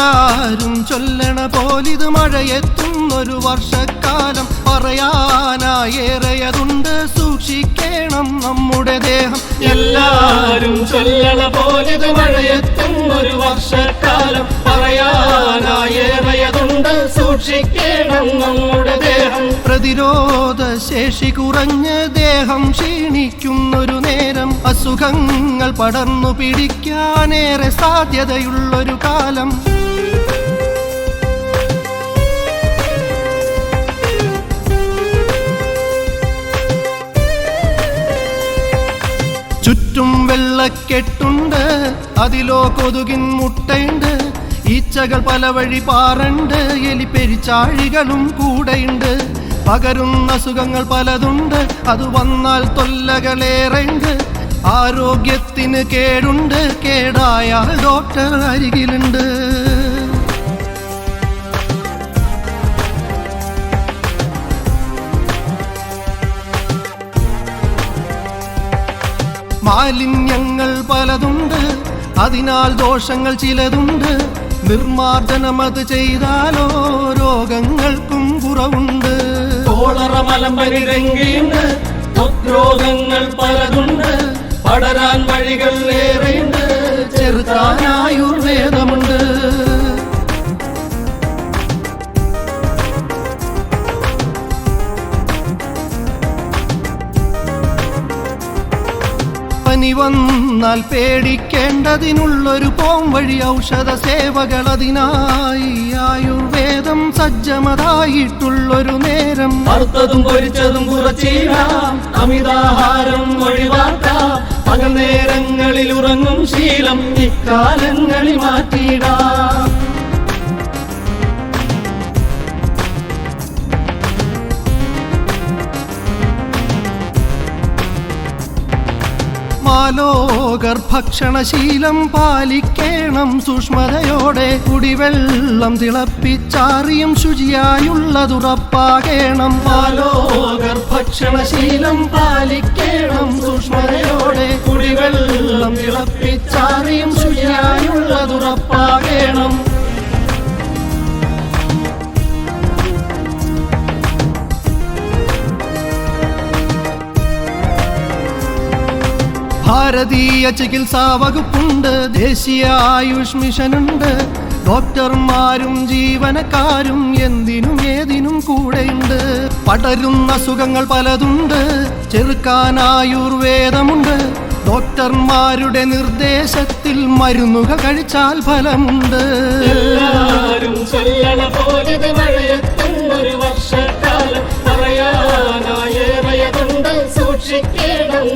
എല്ലാരും ചൊല്ലണ പോലിത് മഴയെത്തുന്നൊരു വർഷക്കാലം പറയാനായേറെയതുണ്ട് സൂക്ഷിക്കണം നമ്മുടെ ദേഹം എല്ലാരും ചൊല്ലണ പോലിത് മഴയെത്തുന്നൊരു വർഷക്കാലം പറയാനായേറെയതുണ്ട് സൂക്ഷിക്കണം നമ്മുടെ ദേഹം പ്രതിരോധ ശേഷി കുറഞ്ഞ് ദേഹം ക്ഷീണിക്കുന്നൊരു നേരം അസുഖങ്ങൾ പടർന്നു പിടിക്കാനേറെ സാധ്യതയുള്ളൊരു കാലം ചുറ്റും വെള്ളക്കെട്ടുണ്ട് അതിലോ കൊതുകിൻ മുട്ടയുണ്ട് ഈച്ചകൾ പല വഴി പാറുണ്ട് എലിപ്പെരിച്ചാഴികളും കൂടെയുണ്ട് പകരുന്ന അസുഖങ്ങൾ പലതുണ്ട് അത് വന്നാൽ തൊല്ലകളേറെയുണ്ട് ആരോഗ്യത്തിന് കേടുണ്ട് കേടായാൽ ഡോക്ടർ അരികിലുണ്ട് മാലിന്യങ്ങൾ പലതുണ്ട് അതിനാൽ ദോഷങ്ങൾ ചിലതുണ്ട് നിർമാർജനം അത് ചെയ്താലോ രോഗങ്ങൾക്കും കുറവുണ്ട് കോളറ മലമ്പനി ഡെങ്കിയുണ്ട് രോഗങ്ങൾ പലതുണ്ട് പടരാൻ വഴികൾ ഏറെയുണ്ട് ചെറുക്കാൻ ആയുർവേദമുണ്ട് പനി വന്നാൽ പേടിക്കേണ്ടതിനുള്ളൊരു പോം വഴി ഔഷധ സേവകൾ അതിനായി ആയുർവേദം സജ്ജമതായിട്ടുള്ളൊരു നേരം വറുത്തതും പൊരിച്ചതും കുറച്ചിടാം അമിതാഹാരം ഒഴിവാക്കാം പകൽ നേരങ്ങളിൽ ഉറങ്ങും ശീലം ഇക്കാലങ്ങളിൽ മാറ്റിയിടാം മാലോകർ ഭക്ഷണശീലം പാലിക്കണം സൂക്ഷ്മതയോടെ കുടിവെള്ളം തിളപ്പിച്ചാറിയും ശുചിയായുള്ളതുറപ്പാകണം മാലോകർ ഭക്ഷണശീലം പാലിക്കണം സൂക്ഷ്മതയോടെ കുടിവെള്ളം തിളപ്പിച്ചാറിയും ശുചിയായുള്ളതുറപ്പാകണം ഭാരതീയ ചികിത്സാ വകുപ്പുണ്ട് ദേശീയ ആയുഷ് മിഷനുണ്ട് ഡോക്ടർമാരും ജീവനക്കാരും എന്തിനും ഏതിനും കൂടെയുണ്ട് പടരുന്ന അസുഖങ്ങൾ പലതുണ്ട് ചെറുക്കാൻ ആയുർവേദമുണ്ട് ഡോക്ടർമാരുടെ നിർദ്ദേശത്തിൽ മരുന്നുകൾ കഴിച്ചാൽ ഫലമുണ്ട് എല്ലാരും ചൊല്ലണ പോലിത് മഴയെത്തുന്നൊരു വർഷക്കാലം പറയാനായേറെയതുണ്ട് സൂക്ഷിക്കണം